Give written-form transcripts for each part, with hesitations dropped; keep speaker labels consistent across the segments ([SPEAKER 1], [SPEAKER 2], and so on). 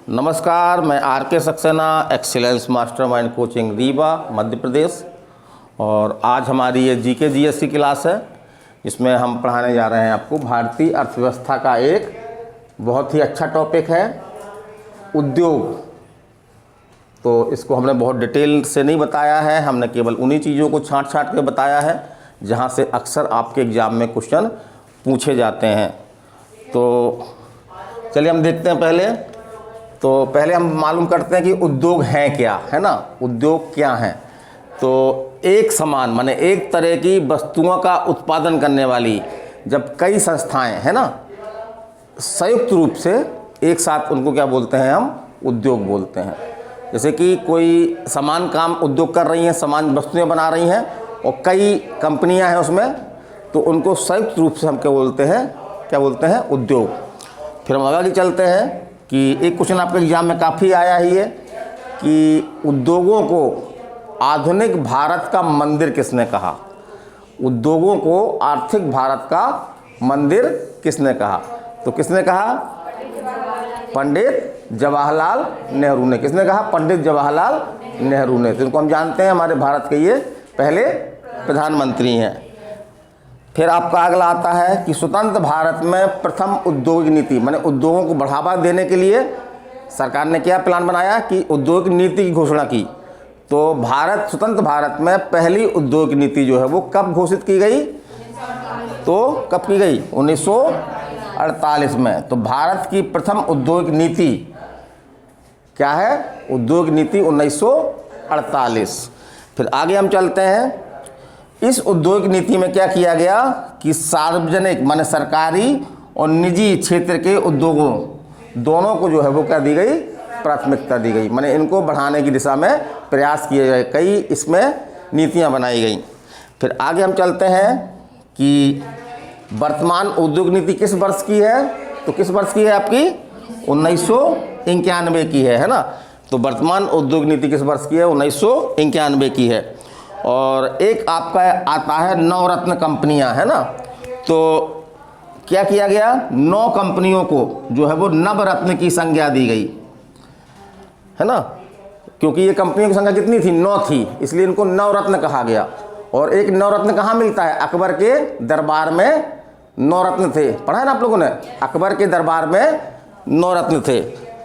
[SPEAKER 1] नमस्कार, मैं R K Saxena, excellence mastermind coaching Rewa Madhya Pradesh. और आज हमारी ये जीके जीएस की क्लास है, जिसमें हम पढ़ाने जा रहे हैं आपको भारतीय अर्थव्यवस्था का एक बहुत ही अच्छा टॉपिक है, उद्योग। तो इसको हमने बहुत डिटेल से नहीं बताया है, हमने केवल उन्हीं चीज़ों को छांट के बताया है जहाँ से अक्सर आपके एग्ज़ाम में क्वेश्चन पूछे जाते हैं। तो चलिए हम देखते हैं। पहले हम मालूम करते हैं कि उद्योग हैं क्या, है ना। उद्योग क्या हैं? तो एक समान माने एक तरह की वस्तुओं का उत्पादन करने वाली जब कई संस्थाएं, है ना, संयुक्त रूप से एक साथ, उनको क्या बोलते हैं? हम उद्योग बोलते हैं। जैसे कि कोई समान काम उद्योग कर रही हैं, समान वस्तुएं बना रही हैं और कई कंपनियां हैं उसमें, तो उनको संयुक्त रूप से हम क्या बोलते हैं? उद्योग। फिर हम आगे चलते हैं कि एक क्वेश्चन आपके एग्जाम में काफ़ी आया ही है कि उद्योगों को आधुनिक भारत का मंदिर किसने कहा? उद्योगों को आर्थिक भारत का मंदिर किसने कहा? तो किसने कहा? पंडित जवाहरलाल नेहरू ने। किसने कहा? पंडित जवाहरलाल नेहरू ने। तो इनको हम जानते हैं, हमारे भारत के ये पहले प्रधानमंत्री हैं। फिर आपका अगला आता है कि स्वतंत्र भारत में प्रथम औद्योगिक नीति, माने उद्योगों को बढ़ावा देने के लिए सरकार ने क्या प्लान बनाया कि औद्योगिक नीति की घोषणा की। तो स्वतंत्र भारत में पहली औद्योगिक नीति जो है वो कब घोषित की गई? तो कब की गई? 1948 में। तो भारत की प्रथम औद्योगिक नीति क्या है? औद्योगिक नीति 1948। फिर आगे हम चलते हैं। इस औद्योगिक नीति में क्या किया गया कि सार्वजनिक माने सरकारी और निजी क्षेत्र के उद्योगों दोनों को जो है वो क्या दी गई? प्राथमिकता दी गई। माने इनको बढ़ाने की दिशा में प्रयास किए गए, कई इसमें नीतियां बनाई गई। फिर आगे हम चलते हैं कि वर्तमान औद्योगिक नीति किस वर्ष की है? तो किस वर्ष की है आपकी? 1991 की है ना। तो वर्तमान औद्योगिक नीति किस वर्ष की है? 1991 की है। और एक आपका आता है नवरत्न कंपनियां, है ना। तो क्या किया गया? 9 कंपनियों को जो है वो नवरत्न की संज्ञा दी गई, है ना। क्योंकि ये कंपनियों की संख्या कितनी थी? 9 थी, इसलिए इनको नवरत्न कहा गया। और एक नवरत्न कहाँ मिलता है? अकबर के दरबार में नवरत्न थे, पढ़ा है ना आप लोगों ने। अकबर के दरबार में नवरत्न थे।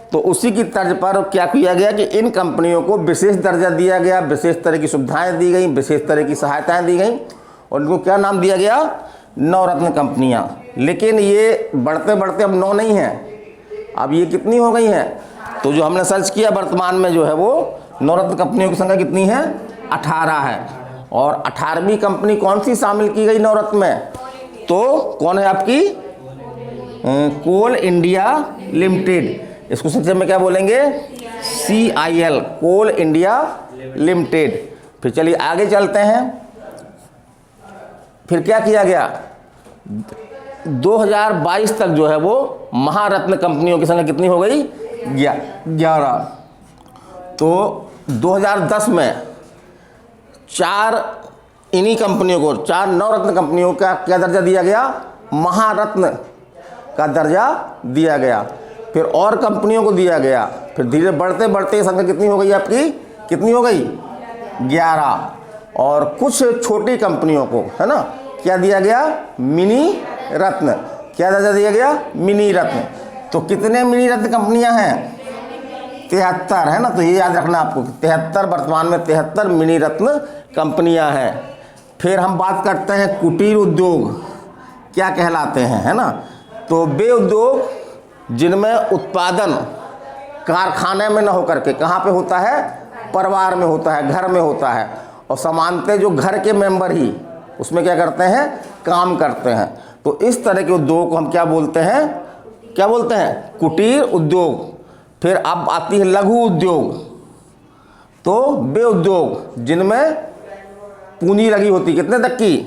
[SPEAKER 1] तो उसी की तर्ज पर क्या किया गया कि इन कंपनियों को विशेष दर्जा दिया गया, विशेष तरह की सुविधाएं दी गई, विशेष तरह की सहायताएं दी गई और इनको क्या नाम दिया गया? नवरत्न कंपनियां। लेकिन ये बढ़ते बढ़ते अब 9 नहीं हैं, अब ये कितनी हो गई हैं? तो जो हमने सर्च किया, वर्तमान में जो है वो नवरत्न कंपनियों की संख्या कितनी है? 18 है। और 18वीं कंपनी कौन सी शामिल की गई नवरत्न में? तो कौन है आपकी? कोल इंडिया लिमिटेड। इसको संक्षेप में क्या बोलेंगे? CIL, कोल इंडिया लिमिटेड। फिर चलिए आगे चलते हैं। फिर क्या किया गया? 2022 तक जो है वो महारत्न कंपनियों की संख्या कितनी हो गई? 11। तो 2010 में 4 इन्हीं कंपनियों को, 4 नवरत्न कंपनियों का क्या दर्जा दिया गया? महारत्न का दर्जा दिया गया। फिर और कंपनियों को दिया गया। फिर धीरे बढ़ते बढ़ते संख्या कितनी हो गई आपकी? कितनी हो गई? 11। और कुछ छोटी कंपनियों को, है ना, क्या दिया गया? मिनी रत्न। क्या दर्जा दिया गया? मिनी रत्न। तो कितने मिनी रत्न कंपनियां हैं? 73, है ना। तो ये याद रखना आपको, 73, वर्तमान में 73 मिनी रत्न कंपनियां हैं। फिर हम बात करते हैं कुटीर उद्योग क्या कहलाते हैं, है ना। तो वे उद्योग जिनमें उत्पादन कारखाने में न होकर के कहाँ पे होता है? परिवार में होता है, घर में होता है। और समानते जो घर के मेंबर ही उसमें क्या करते हैं? काम करते हैं। तो इस तरह के उद्योग को हम क्या बोलते हैं? कुटीर उद्योग। फिर अब आती है लघु उद्योग। तो वे उद्योग जिनमें पूंजी लगी होती, कितने तक की?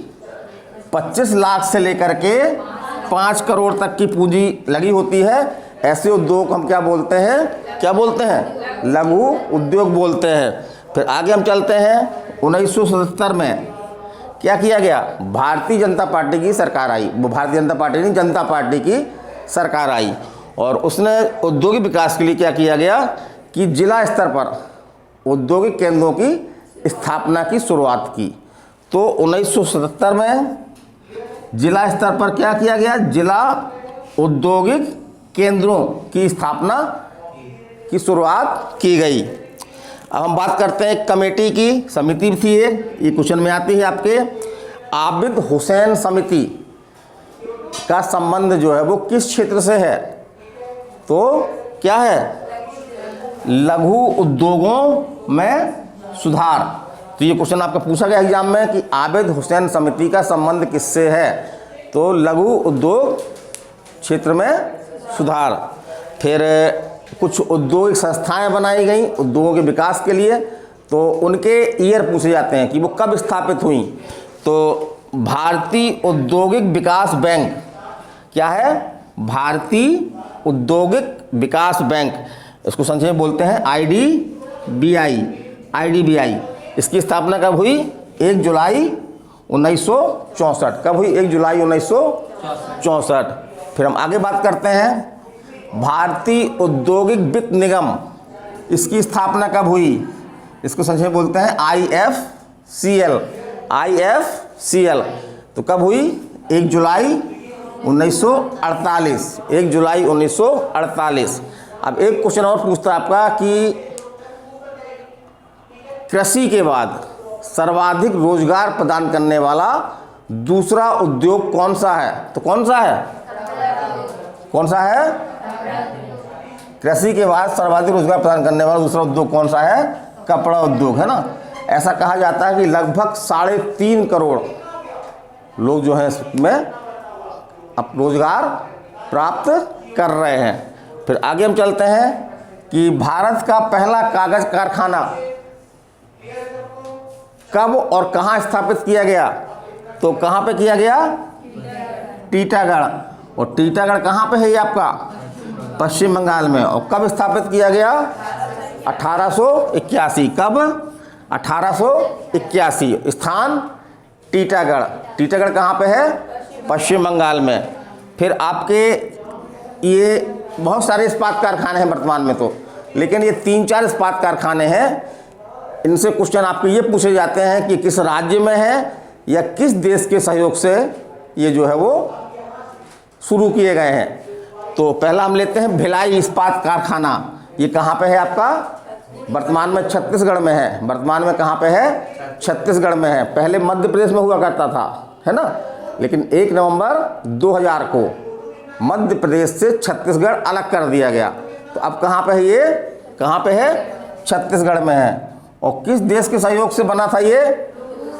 [SPEAKER 1] 25 लाख से लेकर के 5 करोड़ तक की पूंजी लगी होती है। ऐसे उद्योग हम क्या बोलते हैं? लघु उद्योग बोलते हैं। फिर आगे हम चलते हैं। 1977 में क्या किया गया? भारतीय जनता पार्टी की सरकार आई। वो भारतीय जनता पार्टी नहीं, जनता पार्टी की सरकार आई। और उसने औद्योगिक विकास के लिए क्या किया गया कि जिला स्तर पर औद्योगिक केंद्रों की स्थापना की शुरुआत की। तो 1977 में जिला स्तर पर क्या किया गया, जिला औद्योगिक केंद्रों की स्थापना की शुरुआत की गई। अब हम बात करते हैं कमेटी की, समिति थी ये क्वेश्चन में आती है आपके। आबिद हुसैन समिति का संबंध जो है वो किस क्षेत्र से है, तो क्या है, लघु उद्योगों में सुधार। तो ये क्वेश्चन आपका पूछा गया एग्जाम में कि आबिद हुसैन समिति का संबंध किससे है, तो लघु उद्योग क्षेत्र में सुधार। फिर कुछ औद्योगिक संस्थाएं बनाई गई उद्योगों के विकास के लिए, तो उनके ईयर पूछे जाते हैं कि वो कब स्थापित हुई। तो भारतीय औद्योगिक विकास बैंक क्या है, भारतीय औद्योगिक विकास बैंक, इसको संक्षेप में बोलते हैं आईडीबीआई। इसकी स्थापना कब हुई, 1 जुलाई 1964। कब हुई, 1 जुलाई 1964। फिर हम आगे बात करते हैं भारतीय औद्योगिक वित्त निगम, इसकी स्थापना कब हुई, इसको संक्षेप में बोलते हैं आईएफसीएल। तो कब हुई, 1 जुलाई 1948, 1 जुलाई 1948। अब एक क्वेश्चन और पूछता है आपका कि कृषि के बाद सर्वाधिक रोजगार प्रदान करने वाला दूसरा उद्योग कौन सा है, तो कौन सा है, कृषि के बाद सर्वाधिक रोजगार प्रदान करने वाला दूसरा उद्योग कौन सा है, कपड़ा उद्योग है ना। ऐसा कहा जाता है कि लगभग 3.5 करोड़ लोग जो हैं इसमें अब रोजगार प्राप्त कर रहे हैं। फिर आगे हम चलते हैं कि भारत का पहला कागज कारखाना कब और कहाँ स्थापित किया गया, तो कहाँ पे किया गया, टीटागढ़। और टीटागढ़ कहाँ पे है ये आपका, पश्चिम बंगाल में। और कब स्थापित किया गया, 1881। कब, 1881। स्थान टीटागढ़। टीटागढ़ कहाँ पे है, पश्चिम बंगाल में। फिर आपके ये बहुत सारे इस्पात कारखाने हैं वर्तमान में तो, लेकिन ये 3-4 इस्पात कारखाने हैं, इनसे क्वेश्चन आपके ये पूछे जाते हैं कि किस राज्य में है या किस देश के सहयोग से ये जो है वो शुरू किए गए हैं। तो पहला हम लेते हैं भिलाई इस्पात कारखाना, ये कहाँ पे है आपका, वर्तमान में छत्तीसगढ़ में है। वर्तमान में कहाँ पे है, छत्तीसगढ़ में है। पहले मध्य प्रदेश में हुआ करता था, है ना, लेकिन 1 नवंबर 2000 को मध्य प्रदेश से छत्तीसगढ़ अलग कर दिया गया। तो अब कहाँ पे है ये, कहाँ पे है, छत्तीसगढ़ में है। और किस देश के सहयोग से बना था ये,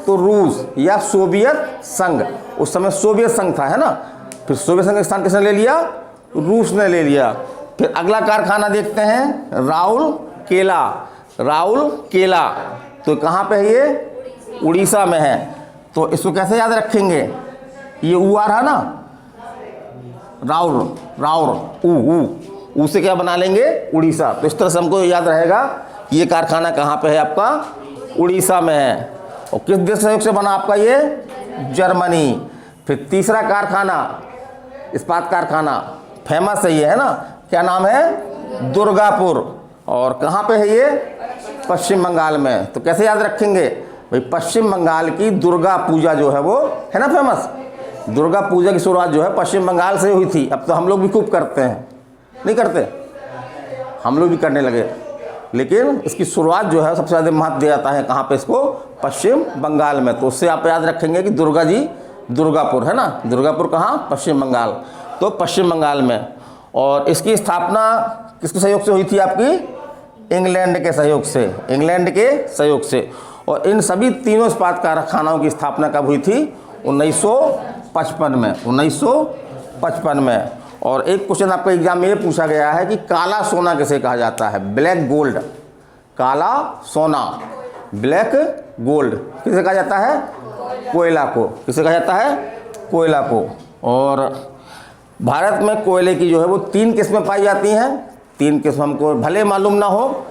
[SPEAKER 1] तो रूस या सोवियत संघ, उस समय सोवियत संघ था, है ना। फिर सोवियत संघ का स्थान किसने ले लिया, रूस ने ले लिया। फिर अगला कारखाना देखते हैं राउरकेला। तो कहाँ पे है ये, उड़ीसा में है। तो इसको कैसे याद रखेंगे, ये ऊ आ रहा ना, राउर ऊ से क्या बना लेंगे, उड़ीसा। तो इस तरह से हमको याद रहेगा कि ये कारखाना कहाँ पे है आपका, उड़ीसा में है। और किस देश सहयोग से बना आपका ये, जर्मनी। फिर तीसरा कारखाना, इस्पात कारखाना फेमस है ये, है ना, क्या नाम है, दुर्गापुर। और कहाँ पे है ये, पश्चिम बंगाल में। तो कैसे याद रखेंगे भाई, पश्चिम बंगाल की दुर्गा पूजा जो है वो है ना फेमस, दुर्गा पूजा की शुरुआत जो है पश्चिम बंगाल से हुई थी। अब तो हम लोग भी खूब करते हैं, नहीं करते, हम लोग भी करने लगे, लेकिन इसकी शुरुआत जो है सबसे ज़्यादा महत्व दिया जाता है कहाँ पे, इसको पश्चिम बंगाल में। तो उससे आप याद रखेंगे कि दुर्गा जी दुर्गापुर, है ना, दुर्गापुर कहाँ, पश्चिम बंगाल। तो पश्चिम बंगाल में। और इसकी स्थापना किसके सहयोग से हुई थी आपकी, इंग्लैंड के सहयोग से, इंग्लैंड के सहयोग से। और इन सभी तीनों इस्पात कारखानाओं की स्थापना कब हुई थी, 1955 में, 1955 में। और एक क्वेश्चन आपका एग्जाम में ये पूछा गया है कि काला सोना किसे कहा जाता है, ब्लैक गोल्ड, काला सोना, ब्लैक गोल्ड किसे कहा जाता है, कोयला को। किसे कहा जाता है, कोयला को। और भारत में कोयले की जो है वो 3 किस्में पाई जाती हैं। 3 किस्म हमको भले मालूम ना हो,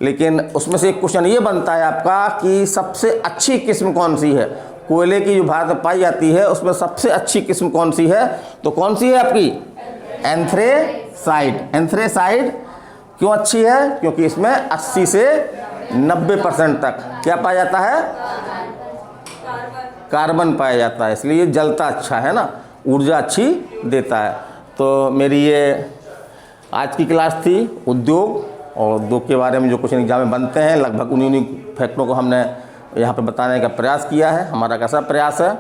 [SPEAKER 1] लेकिन उसमें से एक क्वेश्चन ये बनता है आपका कि सबसे अच्छी किस्म कौन सी है, कोयले की जो भारत में पाई जाती है उसमें सबसे अच्छी किस्म कौन सी है, तो कौन सी है आपकी, एंथ्रेसिस एंथ्रेसाइड। एंथ्रेसाइड क्यों अच्छी है? क्योंकि इसमें 80 से 90% तक क्या पाया जाता है? कार्बन पाया जाता है, इसलिए जलता अच्छा है ना, ऊर्जा अच्छी देता है। तो मेरी ये आज की क्लास थी उद्योग, और उद्योग के बारे में जो क्वेश्चन एग्जाम में बनते हैं लगभग उन्हीं फैक्टरों को हमने यहाँ पे बताने का प्रयास किया है। हमारा कैसा प्रयास है,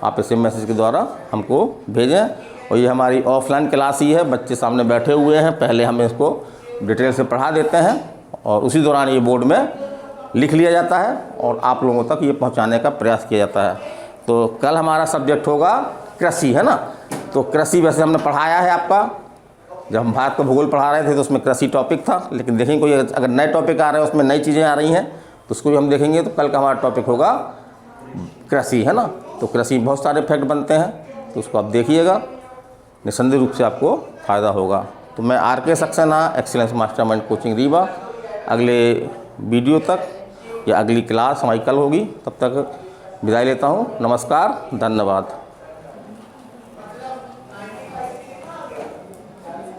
[SPEAKER 1] आप इसे मैसेज के द्वारा हमको भेजें। और ये हमारी ऑफलाइन क्लास ही है, बच्चे सामने बैठे हुए हैं, पहले हम इसको डिटेल से पढ़ा देते हैं और उसी दौरान ये बोर्ड में लिख लिया जाता है और आप लोगों तक ये पहुंचाने का प्रयास किया जाता है। तो कल हमारा सब्जेक्ट होगा कृषि, है ना। तो कृषि वैसे हमने पढ़ाया है आपका, जब हम भारत का भूगोल पढ़ा रहे थे तो उसमें कृषि टॉपिक था, लेकिन देखेंगे कोई अगर नए टॉपिक आ रहे हैं उसमें नई चीज़ें आ रही हैं तो उसको भी हम देखेंगे। तो कल का हमारा टॉपिक होगा कृषि, है ना। तो कृषि में बहुत सारे फैक्ट बनते हैं, तो उसको आप देखिएगा, निसंदेह रूप से आपको फ़ायदा होगा। तो मैं RK Saxena, excellence mastermind coaching Rewa, अगले वीडियो तक या अगली क्लास हमारी कल होगी, तब तक विदाई लेता हूँ। नमस्कार, धन्यवाद।